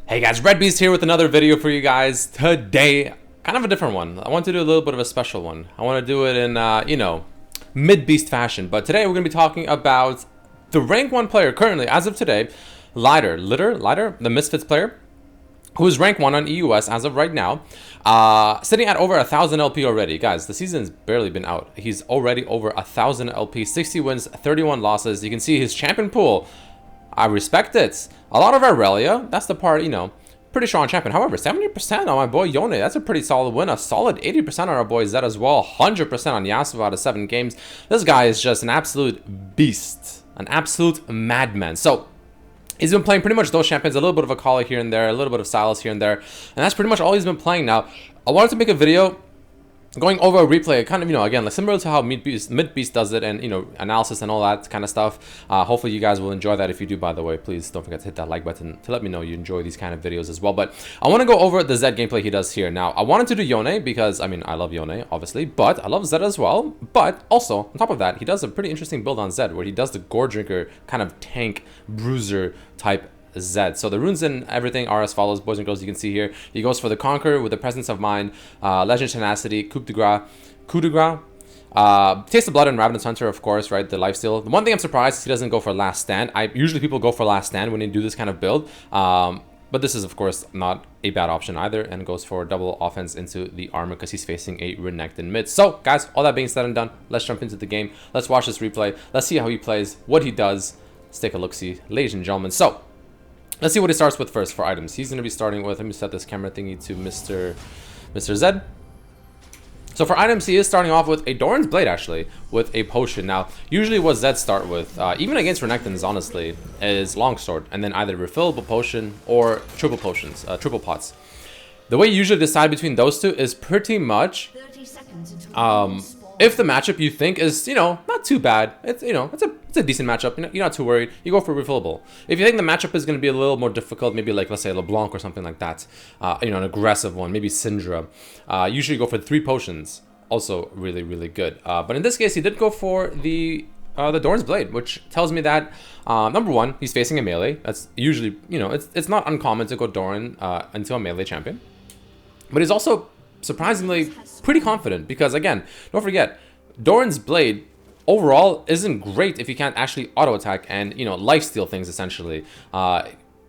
Hey guys, Redbeast here with another video for you guys. Today, kind of a different one. I want to do a little bit of a special one. I want to do it in, mid-beast fashion. But today we're going to be talking about the rank 1 player currently, as of today, Lighter, the Misfits player, who is rank 1 on EUS as of right now, sitting at over 1,000 LP already. Guys, the season's barely been out. He's already over 1,000 LP, 60 wins, 31 losses. You can see his champion pool. I respect it. A lot of Irelia, that's the part, pretty strong champion. However, 70% on my boy Yone, that's a pretty solid win. A solid 80% on our boy Zed as well. 100% on Yasuo out of 7 games. This guy is just an absolute beast. An absolute madman. So, he's been playing pretty much those champions, a little bit of a Kali here and there, a little bit of Silas here and there. And that's pretty much all he's been playing now. I wanted to make a video going over a replay, kind of, again, like similar to how Mid-Beast does it, and, analysis and all that kind of stuff. Hopefully you guys will enjoy that. If you do, by the way, please don't forget to hit that like button to let me know you enjoy these kind of videos as well. But I want to go over the Zed gameplay he does here. Now, I wanted to do Yone because, I love Yone, obviously, but I love Zed as well. But also, on top of that, he does a pretty interesting build on Zed, where he does the Gore Drinker kind of tank bruiser type Zed. So the runes and everything are as follows, boys and girls. You can see here he goes for the Conquer with the Presence of Mind, Legend Tenacity, Coup de Grace, Taste of Blood, and Ravenous Hunter, of course, right? The lifesteal. The one thing I'm surprised is he doesn't go for Last Stand. Usually people go for Last Stand when they do this kind of build, but this is of course not a bad option either, and goes for double offense into the armor because he's facing a Renekton mid. So guys, all that being said and done, let's jump into the game. Let's watch this replay. Let's see how he plays, what he does. Let's take a look-see, ladies and gentlemen. So let's see what he starts with first for items. He's going to be starting with, let me set this camera thingy to Mr. Zed. So for items, he is starting off with a Doran's Blade, actually, with a potion. Now, usually what Zed start with, even against Renektons, honestly, is Longsword, and then either refillable potion or triple potions, triple pots. The way you usually decide between those two is pretty much, if the matchup you think is, not too bad, it's a decent matchup, you're not too worried, you go for refillable. If you think the matchup is going to be a little more difficult, maybe like, let's say, LeBlanc or something like that, an aggressive one, maybe Syndra, usually go for 3 potions, also really, really good. But in this case, he did go for the Doran's Blade, which tells me that, number one, he's facing a melee. That's usually, it's not uncommon to go Doran into a melee champion. But he's also surprisingly pretty confident because, again, don't forget, Doran's Blade overall isn't great if you can't actually auto attack and lifesteal things essentially.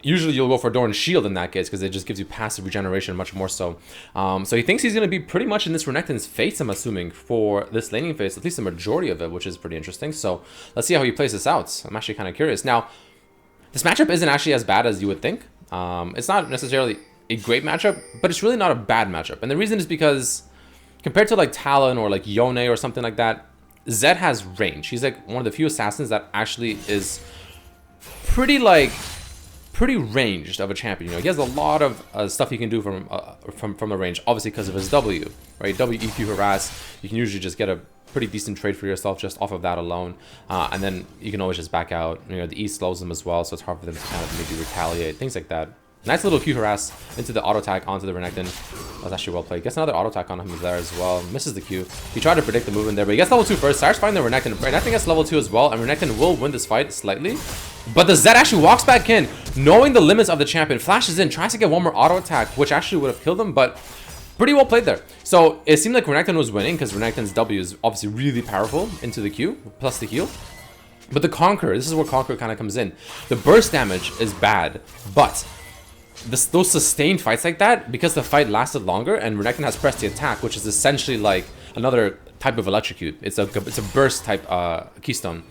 Usually you'll go for Doran's Shield in that case because it just gives you passive regeneration much more so. So he thinks he's going to be pretty much in this Renekton's face, I'm assuming, for this laning phase, at least the majority of it, which is pretty interesting. So let's see how he plays this out. I'm actually kind of curious. Now, this matchup isn't actually as bad as you would think. It's not necessarily a great matchup, but it's really not a bad matchup. And the reason is because compared to like Talon or like Yone or something like that, Zed has range. He's like one of the few assassins that actually is pretty ranged of a champion. He has a lot of stuff he can do from the range, obviously because of his W, right? W, EQ, harass. You can usually just get a pretty decent trade for yourself just off of that alone, and then you can always just back out. The E slows them as well, so it's hard for them to kind of maybe retaliate, things like that. Nice little Q harass into the auto attack onto the Renekton. That was actually well played. Gets another auto attack on him there as well. Misses the Q. He tried to predict the movement there, but he gets level 2 first. Starts fighting the Renekton. Renekton gets level 2 as well, and Renekton will win this fight slightly. But the Zed actually walks back in, knowing the limits of the champion. Flashes in, tries to get one more auto attack, which actually would have killed him, but pretty well played there. So it seemed like Renekton was winning because Renekton's W is obviously really powerful into the Q, plus the heal. But the Conquer, this is where Conquer kind of comes in. The burst damage is bad, but those sustained fights like that, because the fight lasted longer and Renekton has pressed the attack, which is essentially like another type of electrocute. It's a burst type keystone.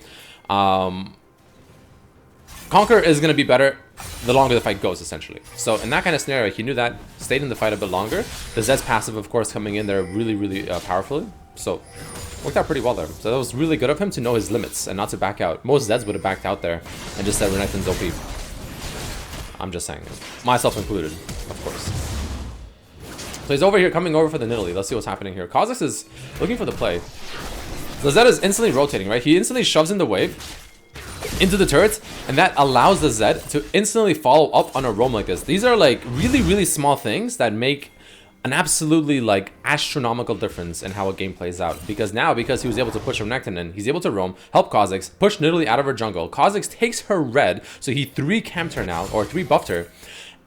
Conquer is going to be better the longer the fight goes, essentially. So in that kind of scenario, he knew that, stayed in the fight a bit longer. The Zed's passive, of course, coming in there really, really powerfully. So worked out pretty well there. So that was really good of him to know his limits and not to back out. Most Zeds would have backed out there and just said Renekton's OP. I'm just saying, myself included, of course. So he's over here, coming over for the Nidalee. Let's see what's happening here. Kha'Zix is looking for the play. The Zed is instantly rotating, right? He instantly shoves in the wave into the turrets, and that allows the Zed to instantly follow up on a roam like this. These are like really, really small things that make an absolutely like astronomical difference in how a game plays out. Because he was able to push Renekton in, he's able to roam, help Kha'Zix, push Nidalee out of her jungle. Kha'Zix takes her red, so he 3 camped her now, or 3 buffed her.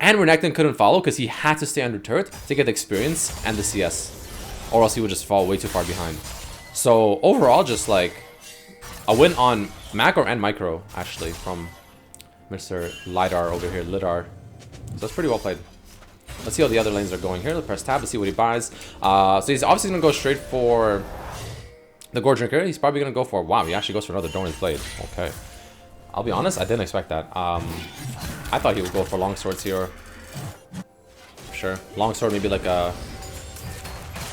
And Renekton couldn't follow because he had to stay under turret to get the experience and the CS. Or else he would just fall way too far behind. So overall, just like a win on macro and micro, actually, from Mr. Lidar over here, Lidar. So that's pretty well played. Let's see how the other lanes are going here. Let's press tab to see what he buys. So he's obviously going to go straight for the Gore Drinker. He's probably going to go for... Wow, he actually goes for another Doran's Blade. Okay. I'll be honest, I didn't expect that. I thought he would go for longswords here. Sure. Longsword, maybe like a...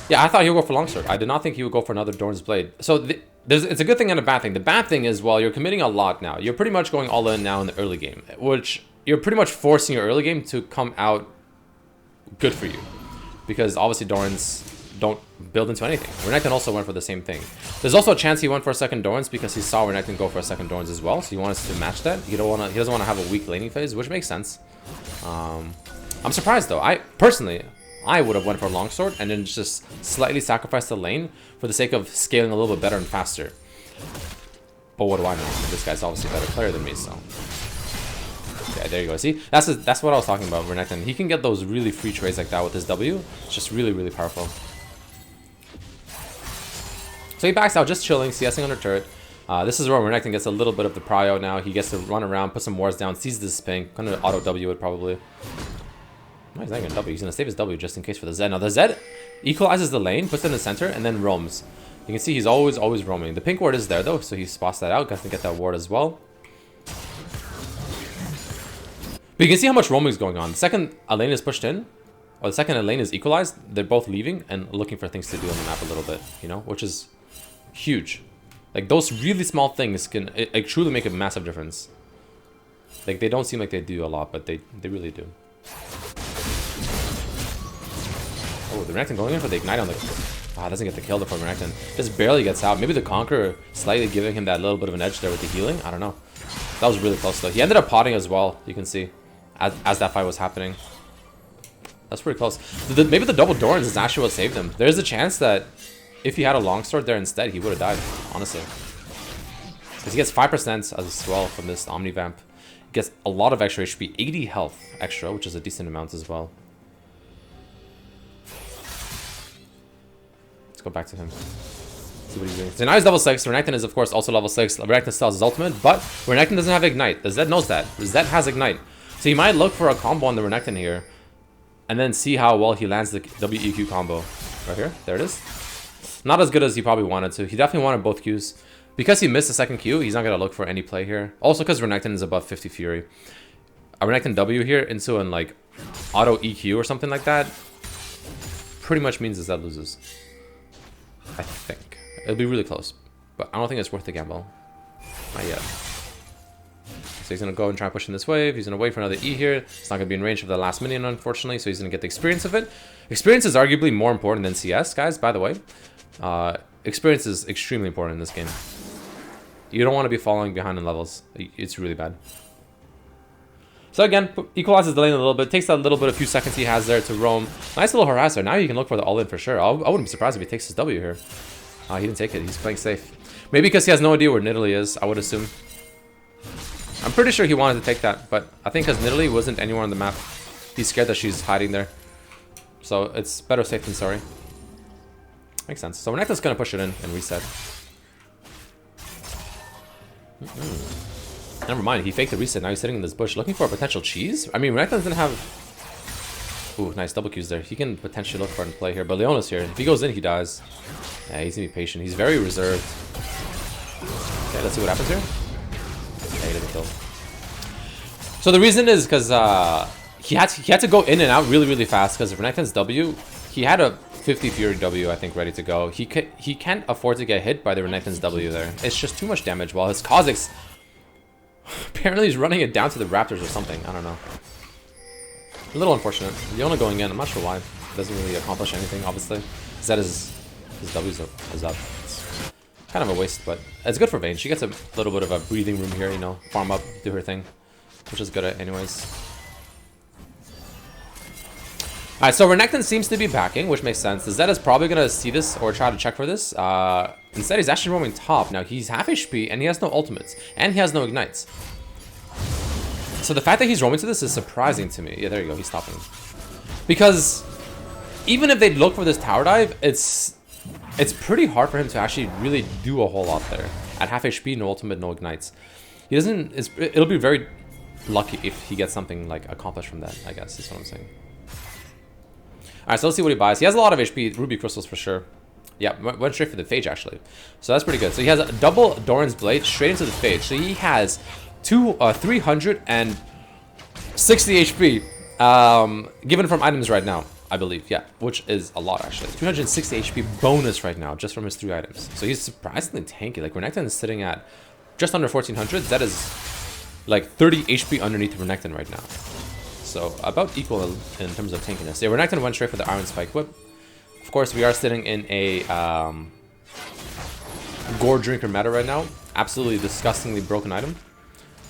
Yeah, I thought he would go for longsword. I did not think he would go for another Doran's Blade. So it's a good thing and a bad thing. The bad thing is, well, you're committing a lot now. You're pretty much going all in now in the early game, which you're pretty much forcing your early game to come out good for you. Because obviously Doran's don't build into anything. Renekton also went for the same thing. There's also a chance he went for a second Doran's because he saw Renekton go for a second Doran's as well. So he wants to match that. He doesn't want to have a weak laning phase, which makes sense. I'm surprised though. I would have went for a longsword and then just slightly sacrificed the lane for the sake of scaling a little bit better and faster. But what do I know? This guy's obviously a better player than me, so... Okay, there you go. See? That's what I was talking about, Renekton. He can get those really free trades like that with his W. It's just really, really powerful. So he backs out, just chilling, CSing under turret. This is where Renekton gets a little bit of the prio now. He gets to run around, put some wards down, sees this ping. Gonna auto W it probably. No, he's not gonna W. He's gonna save his W just in case for the Zed. Now the Zed equalizes the lane, puts it in the center, and then roams. You can see he's always roaming. The pink ward is there though, so he spots that out. Got to get that ward as well. But you can see how much roaming is going on. The second a lane is pushed in, or the second a lane is equalized, they're both leaving and looking for things to do on the map a little bit, you know, which is huge. Like those really small things can truly make a massive difference. Like they don't seem like they do a lot, but they really do. Oh, the Renekton going in for the ignite on the... Ah, doesn't get the kill before Renekton. Just barely gets out. Maybe the Conqueror slightly giving him that little bit of an edge there with the healing. I don't know. That was really close though. He ended up potting as well, you can see, as that fight was happening. That's pretty close. Maybe the double Dorans is actually what saved him. There's a chance that if he had a longsword there instead, he would have died, honestly. Because he gets 5% as well from this Omnivamp. He gets a lot of extra HP, 80 health extra, which is a decent amount as well. Let's go back to him. See what he's doing. So now he's level 6. Renekton is, of course, also level 6. Renekton still has his ultimate, but Renekton doesn't have Ignite. The Zed knows that. The Zed has Ignite. So he might look for a combo on the Renekton here, and then see how well he lands the WEQ combo. Right here. There it is. Not as good as he probably wanted to. He definitely wanted both Qs. Because he missed the second Q, he's not going to look for any play here. Also because Renekton is above 50 Fury. A Renekton W here into an like auto EQ or something like that pretty much means the Zed loses. I think. It'll be really close. But I don't think it's worth the gamble. Not yet. So he's going to go and try pushing this wave. He's going to wait for another E here. It's not going to be in range of the last minion, unfortunately. So he's going to get the experience of it. Experience is arguably more important than CS, guys, by the way. Experience is extremely important in this game. You don't want to be falling behind in levels. It's really bad. So again, equalizes the lane a little bit. Takes that little bit, a few seconds he has there to roam. Nice little harasser. Now you can look for the all-in for sure. I wouldn't be surprised if he takes his W here. He didn't take it. He's playing safe. Maybe because he has no idea where Nidalee is, I would assume. I'm pretty sure he wanted to take that, but I think because Nidalee wasn't anywhere on the map, he's scared that she's hiding there. So it's better safe than sorry. Makes sense. So Renekton's going to push it in and reset. Never mind, he faked the reset. Now he's sitting in this bush looking for a potential cheese. I mean, Renekton doesn't have... Ooh, nice double Qs there. He can potentially look for it and play here, but Leona's here. If he goes in, he dies. Yeah, he's going to be patient. He's very reserved. Okay, let's see what happens here. Yeah, he didn't kill. So the reason is because he had to go in and out really, really fast because of Renekton's W. He had a 50 Fury W, I think, ready to go. He can't afford to get hit by the Renekton's W there. It's just too much damage, while his Kha'Zix... Apparently he's running it down to the Raptors or something. I don't know. A little unfortunate. Yone going in, I'm not sure why. Doesn't really accomplish anything, obviously. Zed is... His W is up. It's kind of a waste, but it's good for Vayne. She gets a little bit of a breathing room here, you know. Farm up, do her thing. Which is good at anyways. Alright, so Renekton seems to be backing, which makes sense. The Zed is probably going to see this or try to check for this. Instead, he's actually roaming top. Now, he's half HP, and he has no ultimates. And he has no ignites. So the fact that he's roaming to this is surprising to me. Yeah, there you go. He's stopping. Because even if they look for this tower dive, it's pretty hard for him to actually really do a whole lot there. At half HP, no ultimate, no ignites. He doesn't... It'll be very lucky if he gets something like accomplished from that, I guess, is what I'm saying. Alright, so let's see what he buys. He has a lot of HP, ruby crystals for sure. Yeah, went straight for the phage actually. So that's pretty good. So he has a double Doran's Blade straight into the phage. So he has 360 HP given from items right now, I believe. Yeah, which is a lot actually. 360 HP bonus right now just from his 3 items. So he's surprisingly tanky. Like Renekton is sitting at just under 1400. That is like 30 HP underneath Renekton right now. So about equal in terms of tankiness. Yeah, Renekton went straight for the Iron Spike Whip. Of course, we are sitting in a Gore Drinker meta right now. Absolutely disgustingly broken item.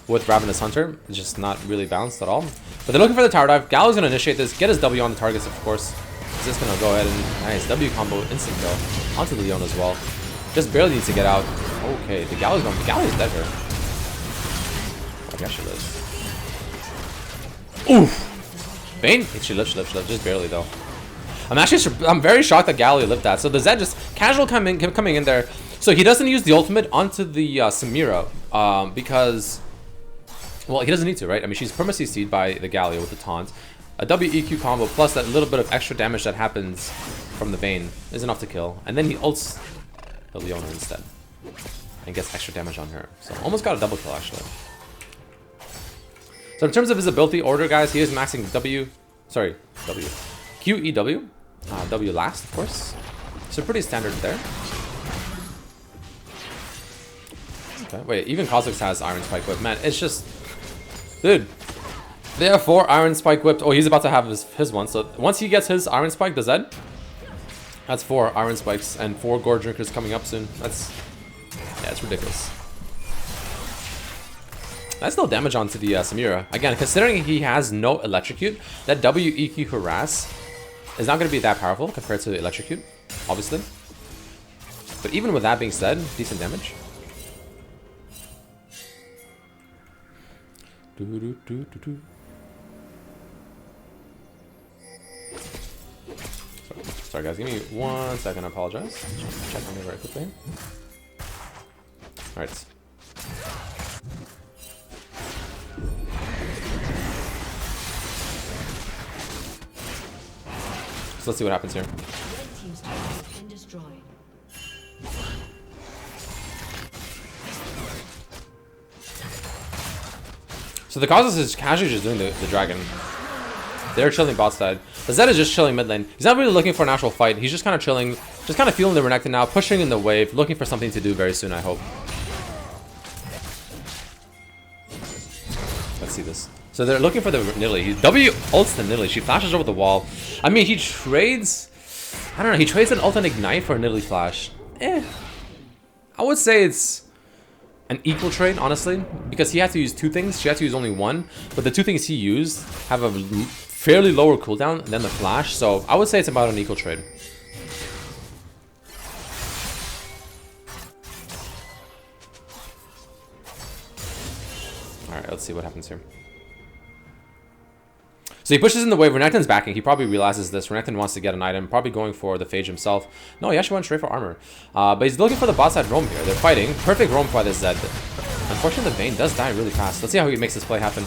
With Ravenous Hunter, it's just not really balanced at all. But they're looking for the tower dive. Gallo's gonna initiate this, get his W on the targets, of course. He's just gonna go ahead and nice W combo instant kill onto the Yone as well. Just barely needs to get out. Okay, the Gallo's gone. The Gallo's dead here. I guess she lives. Oof! Vayne? She lived, just barely though. I'm very shocked that Gallia lived that. So the Zed just casual coming in there. So he doesn't use the ultimate onto the Samira because, well, he doesn't need to, right? I mean, she's perma CC'd by the Gallia with the taunt. A WEQ combo plus that little bit of extra damage that happens from the Vayne is enough to kill. And then he ults the Leona instead and gets extra damage on her. So almost got a double kill actually. So in terms of his ability order, guys, he is maxing QEW. W last, of course. So pretty standard there. Okay, wait, even Kha'Zix has Iron Spike Whip. Man, it's just... Dude. They have 4 Iron Spike Whipped. Oh, he's about to have his one. So once he gets his Iron Spike, the Zed, that's 4 Iron Spikes and 4 Gore Drinkers coming up soon. That's... Yeah, it's ridiculous. That's no damage onto the Samira. Again, considering he has no Electrocute, that WEQ Harass is not going to be that powerful compared to Electrocute, obviously. But even with that being said, decent damage. Sorry guys, give me 1 second, I apologize. Check on me very quickly. Alright. So let's see what happens here. So the Kha'Zix is casually just doing the dragon. They're chilling bot side. The Zed is just chilling mid lane. He's not really looking for an actual fight. He's just kind of chilling, just kind of feeling the Renekton now, pushing in the wave, looking for something to do very soon, I hope. Let's see this. So they're looking for the Nidalee. He W ults the Nidalee. She flashes over the wall. I mean, he trades... I don't know. He trades an ult and ignite for a Nidalee flash. I would say it's an equal trade, honestly. Because he had to use 2 things. She had to use only 1. But the 2 things he used have a fairly lower cooldown than the flash. So I would say it's about an equal trade. Alright, let's see what happens here. So he pushes in the wave. Renekton's backing. He probably realizes this. Renekton wants to get an item. Probably going for the phage himself. No, he actually went straight for armor. But he's looking for the bot side roam here. They're fighting. Perfect roam by this Zed. Unfortunately, the Vayne does die really fast. Let's see how he makes this play happen.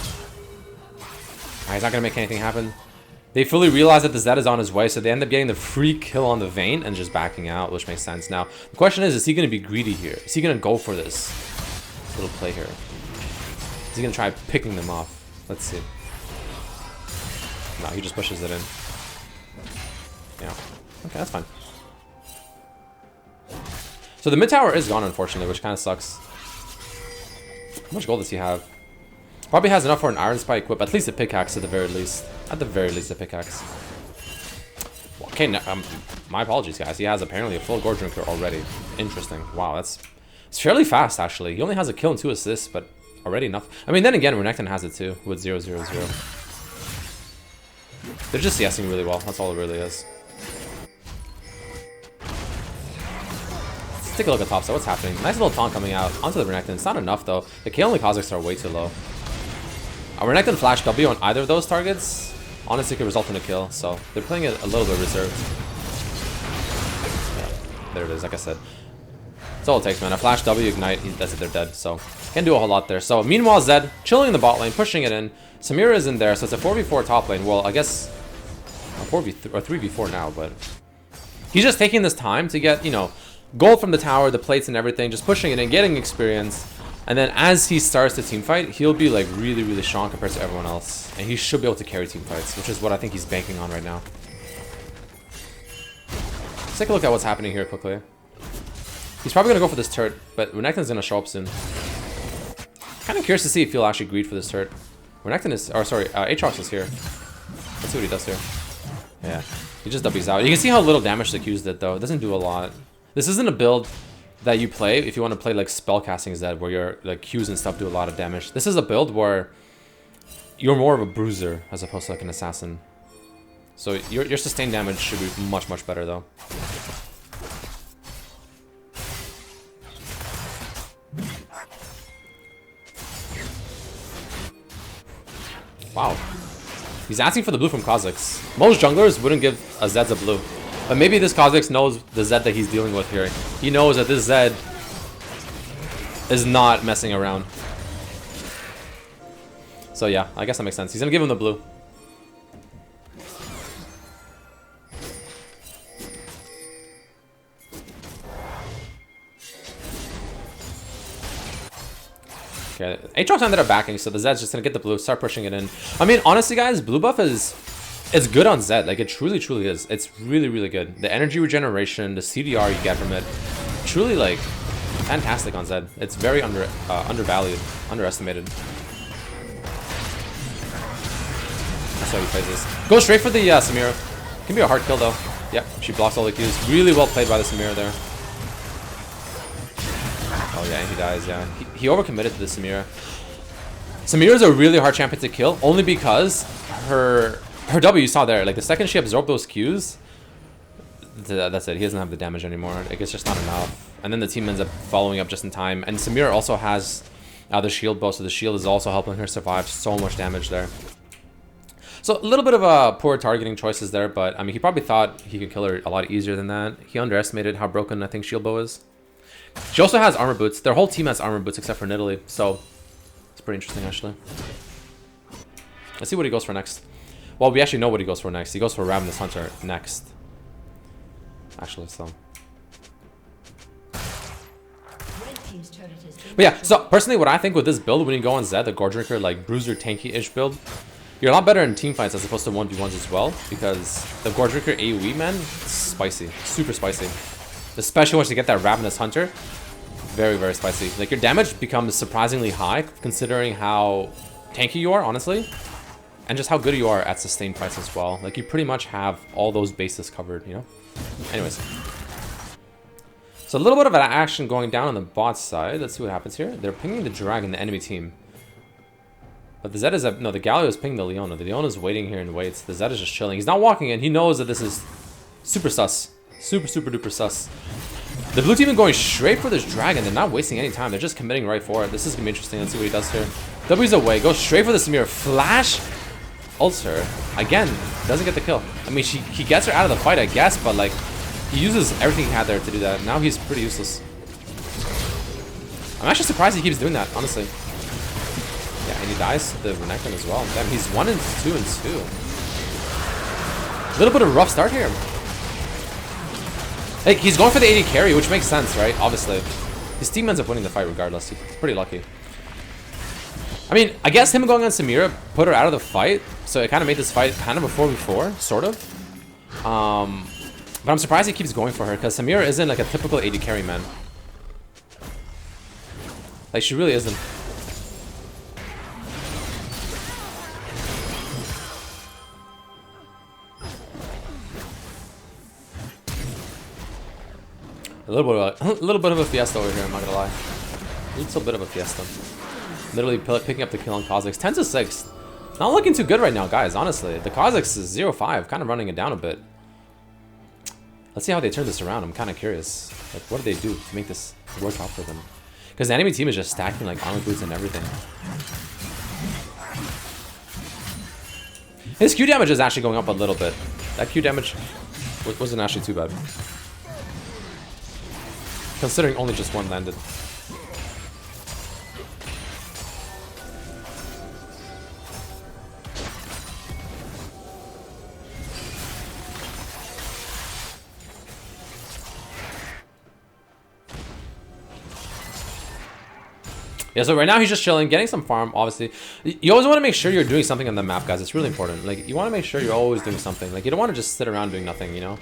He's not going to make anything happen. They fully realize that the Zed is on his way, so they end up getting the free kill on the Vayne and just backing out, which makes sense. Now, the question is he going to be greedy here? Is he going to go for this little play here? Is he going to try picking them off? Let's see. No, he just pushes it in. Yeah. Okay, that's fine. So the mid tower is gone, unfortunately, which kind of sucks. How much gold does he have? Probably has enough for an Iron Spike Whip, at least a pickaxe at the very least. At the very least, a pickaxe. Okay, no, my apologies, guys. He has apparently a full Gore Drinker already. Interesting. Wow, it's fairly fast, actually. He only has a kill and 2 assists, but already enough. I mean, then again, Renekton has it too, with 0-0-0. They're just CSing really well. That's all it really is. Let's take a look at top side. What's happening? Nice little taunt coming out onto the Renekton. It's not enough, though. The K only Kha'Zix are way too low. Renekton flash W on either of those targets honestly could result in a kill, so they're playing it a little bit reserved. Yeah, there it is, like I said. That's all it takes, man. A flash W ignite, that's it, they're dead, so can't do a whole lot there. So meanwhile, Zed chilling in the bot lane, pushing it in. Samira is in there, so it's a 4v4 top lane. Well, I guess a 4v3 or 3v4 now, but he's just taking this time to get, you know, gold from the tower, the plates and everything, just pushing it in, getting experience. And then as he starts the team fight, he'll be like really, really strong compared to everyone else. And he should be able to carry team fights, which is what I think he's banking on right now. Let's take a look at what's happening here quickly. He's probably going to go for this turret, but Renekton's going to show up soon. Kind of curious to see if he'll actually greed for this turret. Renekton is, or sorry, Aatrox is here. Let's see what he does here. Yeah, he just W's out. You can see how little damage the Q's did though. It doesn't do a lot. This isn't a build that you play if you want to play like spellcasting Zed, where your like Q's and stuff do a lot of damage. This is a build where you're more of a bruiser as opposed to like an assassin. So your sustained damage should be much, much better though. Wow. He's asking for the blue from Kha'Zix. Most junglers wouldn't give a Zed a blue. But maybe this Kha'Zix knows the Zed that he's dealing with here. He knows that this Zed is not messing around. So yeah, I guess that makes sense. He's gonna give him the blue. Okay, Aatrox ended up backing, so the Zed's just gonna get the blue, start pushing it in. I mean, honestly, guys, blue buff is good on Zed. Like, it truly, truly is. It's really, really good. The energy regeneration, the CDR you get from it, truly, like, fantastic on Zed. It's very undervalued, underestimated. That's how he plays this. Go straight for the Samira. Can be a hard kill, though. Yep, she blocks all the Qs. Really well played by the Samira there. Oh yeah, and he dies, yeah. He overcommitted to the Samira. Samira's a really hard champion to kill, only because her W you saw there, like the second she absorbed those Qs, that's it. He doesn't have the damage anymore. Like, it's just not enough. And then the team ends up following up just in time. And Samira also has the shield bow, so the shield is also helping her survive so much damage there. So a little bit of a poor targeting choices there, but I mean, he probably thought he could kill her a lot easier than that. He underestimated how broken I think shield bow is. She also has armor boots. Their whole team has armor boots except for Nidalee, so it's pretty interesting actually. Let's see what he goes for next. Well, we actually know what he goes for next. He goes for Ravenous Hunter next. Actually, so. But yeah, so personally what I think with this build, when you go on Zed, the Gore Drinker, like bruiser tanky-ish build, you're a lot better in team fights as opposed to 1v1s as well, because the Gore Drinker AoE, man, it's spicy. Super spicy. Especially once you get that Ravenous Hunter. Very, very spicy. Like, your damage becomes surprisingly high, considering how tanky you are, honestly. And just how good you are at sustained fights as well. Like, you pretty much have all those bases covered, you know? Anyways. So, a little bit of an action going down on the bot side. Let's see what happens here. They're pinging the Dragon, the enemy team. But the Zed is... No, the Galio is pinging the Leona. The Leona is waiting here and waits. The Zed is just chilling. He's not walking in. He knows that this is super sus. Super, super duper sus. The blue team is going straight for this dragon. They're not wasting any time. They're just committing right for it. This is going to be interesting. Let's see what he does here. W's away. Goes straight for the Samira. Flash. Ults her. Again, doesn't get the kill. I mean, he gets her out of the fight, I guess, but like, he uses everything he had there to do that. Now he's pretty useless. I'm actually surprised he keeps doing that, honestly. Yeah, and he dies to the Renekton as well. Damn, he's 1 and 2 and 2. A little bit of a rough start here. Like, he's going for the AD carry, which makes sense, right? Obviously. His team ends up winning the fight regardless. He's pretty lucky. I mean, I guess him going on Samira put her out of the fight, so it kind of made this fight kind of a 4v4, sort of. But I'm surprised he keeps going for her, because Samira isn't like a typical AD carry, man. Like, she really isn't. A little bit of a fiesta over here, I'm not gonna lie. A little bit of a fiesta. Literally picking up the kill on Kha'Zix. 10 to 6. Not looking too good right now, guys, honestly. The Kha'Zix is 0-5, kind of running it down a bit. Let's see how they turn this around. I'm kind of curious. Like, what do they do to make this work out for them? Because the enemy team is just stacking like armor boots and everything. His Q damage is actually going up a little bit. That Q damage wasn't actually too bad. Considering only just one landed. Yeah, so right now he's just chilling, getting some farm, obviously. You always want to make sure you're doing something on the map, guys. It's really important. Like, you want to make sure you're always doing something. Like, you don't want to just sit around doing nothing, you know?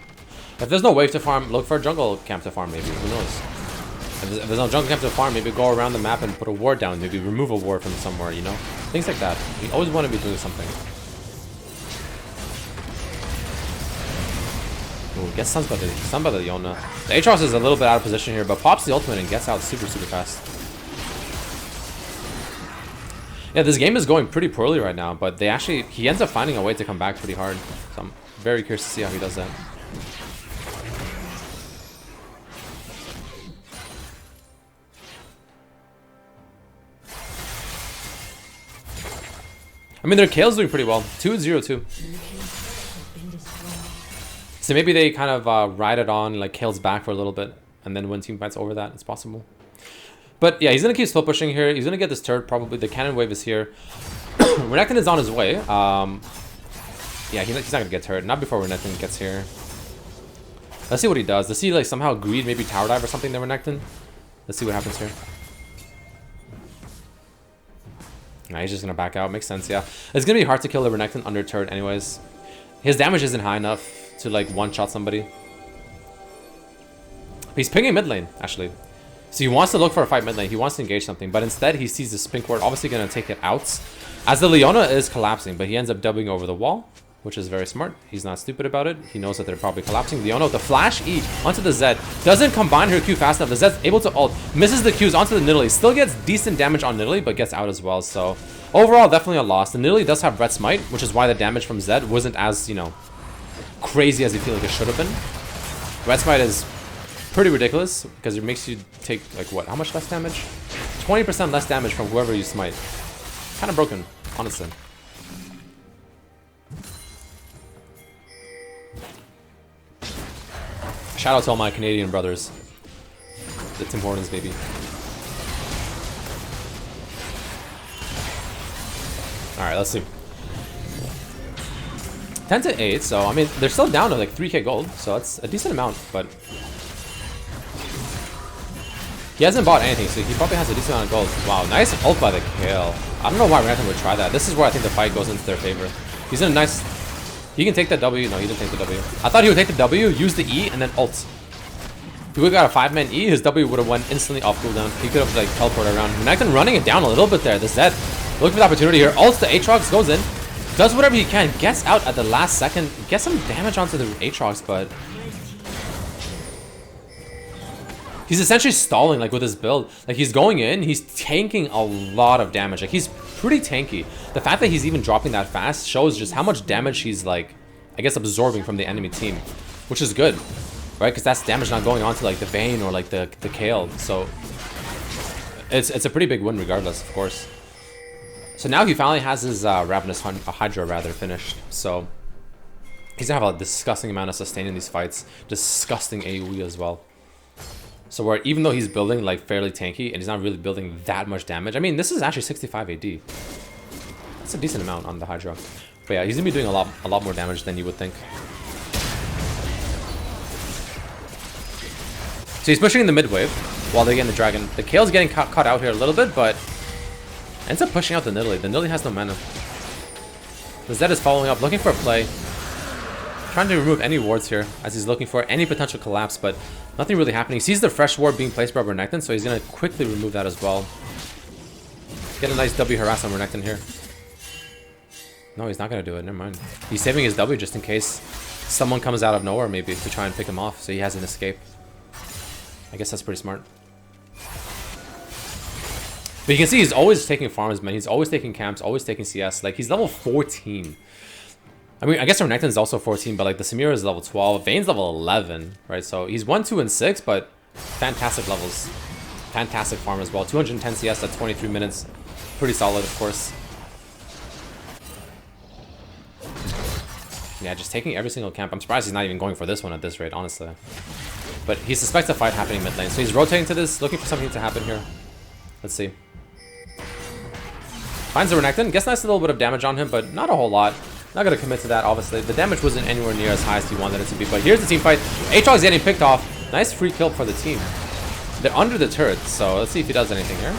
If there's no wave to farm, look for a jungle camp to farm, maybe. Who knows? If there's no jungle camp to farm, maybe go around the map and put a ward down. Maybe remove a ward from somewhere, you know? Things like that. You always want to be doing something. Ooh, gets stunned by the Yone. The Aatrox is a little bit out of position here, but pops the ultimate and gets out super, super fast. Yeah, this game is going pretty poorly right now, but he ends up finding a way to come back pretty hard. So I'm very curious to see how he does that. I mean, their Kale's doing pretty well. 2-0-2. So maybe they kind of ride it on, like Kale's back for a little bit, and then win team fights over that. It's possible. But yeah, he's going to keep split pushing here. He's going to get this turret probably. The cannon wave is here. Renekton is on his way. Yeah, he's not going to get turret. Not before Renekton gets here. Let's see what he does. Does he like somehow greed, maybe tower dive or something to Renekton? Let's see what happens here. Nah, he's just going to back out. Makes sense, yeah. It's going to be hard to kill the Renekton under turret anyways. His damage isn't high enough to like one-shot somebody. He's pinging mid lane, actually. So he wants to look for a fight mid lane. He wants to engage something, but instead he sees the spink ward, obviously going to take it out. As the Leona is collapsing, but he ends up dubbing over the wall, which is very smart. He's not stupid about it. He knows that they're probably collapsing. Leona with the flash E onto the Zed. Doesn't combine her Q fast enough. The Zed's able to ult. Misses the Qs onto the Nidalee. Still gets decent damage on Nidalee, but gets out as well. So overall, definitely a loss. The Nidalee does have Red Smite, which is why the damage from Zed wasn't as, you know, crazy as you feel like it should have been. Red Smite is pretty ridiculous because it makes you take like what? How much less damage? 20% less damage from whoever you smite. Kind of broken, honestly. Shout out to all my Canadian brothers. The Tim Hortons, baby. Alright, let's see. 10 to 8, so I mean, they're still down to like 3k gold, so that's a decent amount, but he hasn't bought anything, so he probably has a decent amount of gold. Wow, nice ult by the Kale. I don't know why Renekton would try that. This is where I think the fight goes into their favor. He's in a nice... He can take the W. No, he didn't take the W. I thought he would take the W, use the E, and then ult. If he would have got a 5-man E, his W would have went instantly off cooldown. He could have like teleported around. Renekton running it down a little bit there. The Zed looking for the opportunity here. Ults the Aatrox, goes in. Does whatever he can. Gets out at the last second. Gets some damage onto the Aatrox, but... he's essentially stalling like with his build. Like he's going in, he's tanking a lot of damage. Like he's pretty tanky. The fact that he's even dropping that fast shows just how much damage he's like, I guess, absorbing from the enemy team, which is good, right? Because that's damage not going on to like the Vayne or like the Kale. So it's a pretty big win regardless, of course. So now he finally has his Ravenous Hydra rather finished. So he's gonna have a disgusting amount of sustain in these fights. Disgusting AoE as well. So where even though he's building like fairly tanky and he's not really building that much damage. I mean, this is actually 65 AD. That's a decent amount on the Hydra. But yeah, he's gonna be doing a lot more damage than you would think. So he's pushing in the mid wave while they're getting the dragon. The Kale's getting caught out here a little bit, but ends up pushing out the Nidalee. The Nidalee has no mana. The Zed is following up, looking for a play. Trying to remove any wards here as he's looking for any potential collapse, but nothing really happening. He sees the fresh ward being placed by Renekton, so he's going to quickly remove that as well. Get a nice W harass on Renekton here. No, he's not going to do it. Never mind. He's saving his W just in case someone comes out of nowhere maybe to try and pick him off, so he has an escape. I guess that's pretty smart. But you can see he's always taking farms, man. He's always taking camps, always taking CS. Like, he's level 14. I mean, I guess Renekton is also 14, but like the Samira is level 12. Vayne's level 11, right? So he's 1, 2, and 6, but fantastic levels. Fantastic farm as well. 210 CS at 23 minutes. Pretty solid, of course. Yeah, just taking every single camp. I'm surprised he's not even going for this one at this rate, honestly. But he suspects a fight happening mid lane, so he's rotating to this, looking for something to happen here. Let's see. Finds the Renekton. Gets nice little bit of damage on him, but not a whole lot. Not going to commit to that, obviously. The damage wasn't anywhere near as high as he wanted it to be. But here's the team fight. Aatrox getting picked off. Nice free kill for the team. They're under the turret, so let's see if he does anything here.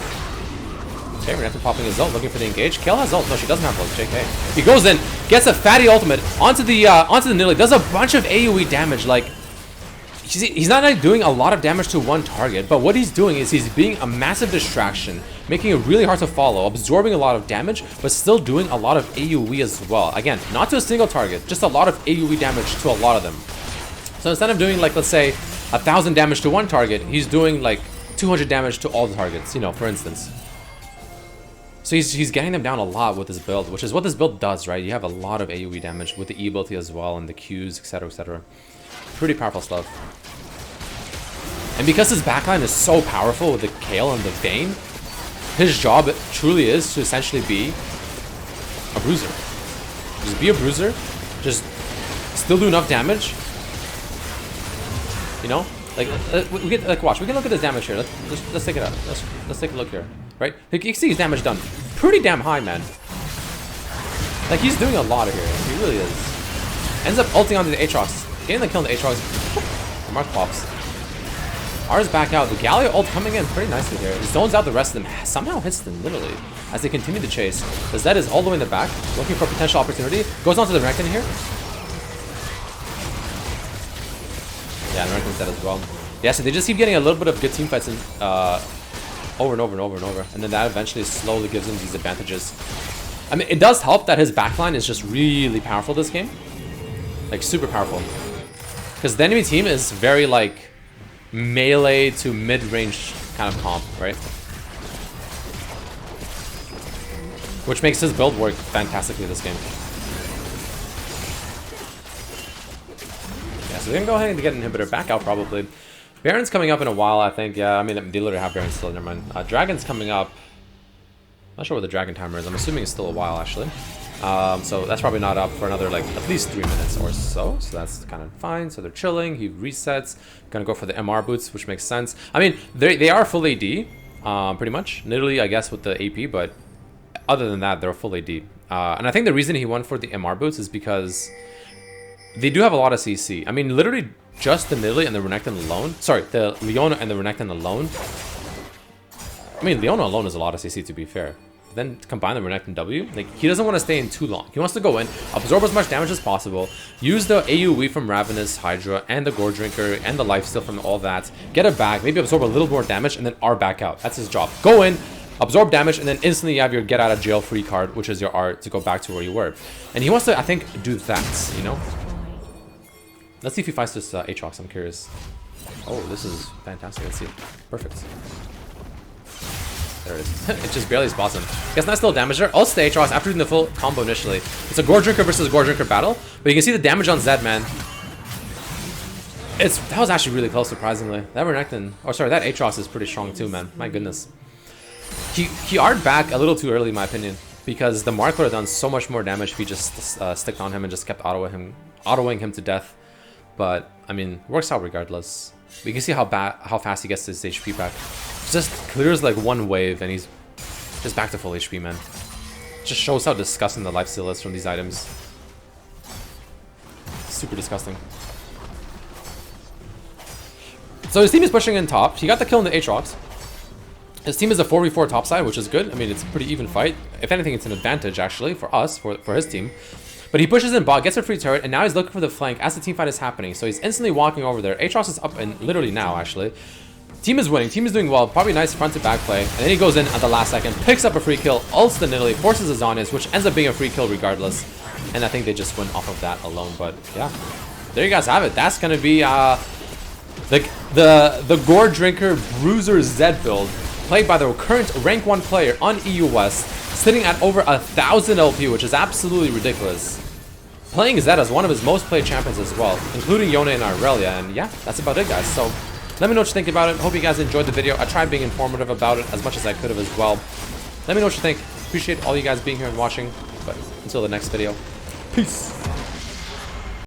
Okay, Renekton popping his ult, looking for the engage. Kayle has ult. No, she doesn't have ult. JK. He goes in, gets a fatty ultimate onto the Nidalee. Does a bunch of AoE damage. Like, he's not like doing a lot of damage to one target, but what he's doing is he's being a massive distraction, making it really hard to follow, absorbing a lot of damage, but still doing a lot of AoE as well. Again, not to a single target, just a lot of AoE damage to a lot of them. So instead of doing, like, let's say 1,000 damage to one target, he's doing like 200 damage to all the targets, you know, for instance. So he's getting them down a lot with this build, which is what this build does, right? You have a lot of AoE damage with the E ability as well, and the Qs, etc, etc. Pretty powerful stuff. And because his backline is so powerful with the Kayle and the Vayne, his job truly is to essentially be a bruiser. Just be a bruiser, just still do enough damage. You know, like we get, like, watch. We can look at his damage here. Let's take it out. Let's take a look here, right? You can see his damage done pretty damn high, man. Like, he's doing a lot of here. He really is. Ends up ulting onto the Aatrox, getting the kill on the Aatrox. Mark pops. R's back out. The Galio ult coming in pretty nicely here. He zones out the rest of them. Somehow hits them literally as they continue to chase. The Zed is all the way in the back, looking for potential opportunity. Goes on to the Renekton here. Yeah, and Renekton's dead as well. Yeah, so they just keep getting a little bit of good team fights in, over and over and over and over. And then that eventually slowly gives him these advantages. I mean, it does help that his backline is just really powerful this game. Like, super powerful. Because the enemy team is very, like, melee to mid-range kind of comp, right? Which makes his build work fantastically this game. Yeah, so we can go ahead and get an inhibitor back out probably. Baron's coming up in a while, I think. Yeah, I mean, they literally have Baron still, never mind. Dragon's coming up. Not sure what the Dragon timer is. I'm assuming it's still a while, actually. So that's probably not up for another, like, at least 3 minutes or so. So that's kind of fine. So they're chilling. He resets. Gonna go for the MR boots, which makes sense. I mean, they are full AD, pretty much. Nidalee, I guess, with the AP, but other than that, they're full AD. And I think the reason he went for the MR boots is because they do have a lot of CC. I mean, literally just the Nidalee and the Renekton alone. Sorry, the Yone and the Renekton alone. I mean, Yone alone is a lot of CC, to be fair. Then combine the Renekton W, like, he doesn't want to stay in too long. He wants to go in, absorb as much damage as possible, use the AoE from Ravenous Hydra and the Gore Drinker and the lifesteal from all that, get it back, maybe absorb a little more damage, and then R back out. That's his job. Go in, absorb damage, and then instantly you have your get out of jail free card, which is your R, to go back to where you were. And he wants to, I think, do that, you know? Let's see if he fights this Aatrox, I'm curious. Oh, this is fantastic. Let's see. Perfect. There it is. It just barely spots him. Gets nice little damage there. Ults the Aatrox after doing the full combo initially. It's a Gore Drinker versus Gore Drinker battle, but you can see the damage on Zed, man. That was actually really close, surprisingly. That Renekton, or sorry, that Aatrox is pretty strong too, man. My goodness. He R'd back a little too early, in my opinion, because the Mark would have done so much more damage if he just sticked on him and just kept autoing him to death. But I mean, works out regardless. We can see how fast he gets his HP back. Just clears like one wave and he's just back to full HP, man. Just shows how disgusting the lifesteal is from these items. Super disgusting. So his team is pushing in top. He got the kill in the Aatrox. His team is a 4v4 topside, which is good. I mean, it's a pretty even fight. If anything, it's an advantage actually for us, for his team. But he pushes in bot, gets a free turret, and now he's looking for the flank as the team fight is happening. So he's instantly walking over there. Aatrox is up and literally now, actually. Team is winning. Team is doing well. Probably nice front to back play. And then he goes in at the last second, picks up a free kill, ults the Nidalee, forces a Zonius, which ends up being a free kill regardless. And I think they just win off of that alone. But yeah, there you guys have it. That's going to be the Gore Drinker Bruiser Zed build, played by the current rank 1 player on EU West, sitting at over 1,000 LP, which is absolutely ridiculous. Playing Zed as one of his most played champions as well, including Yone and Irelia. And yeah, that's about it, guys. So let me know what you think about it. Hope you guys enjoyed the video. I tried being informative about it as much as I could have as well. Let me know what you think. Appreciate all you guys being here and watching. But until the next video, peace.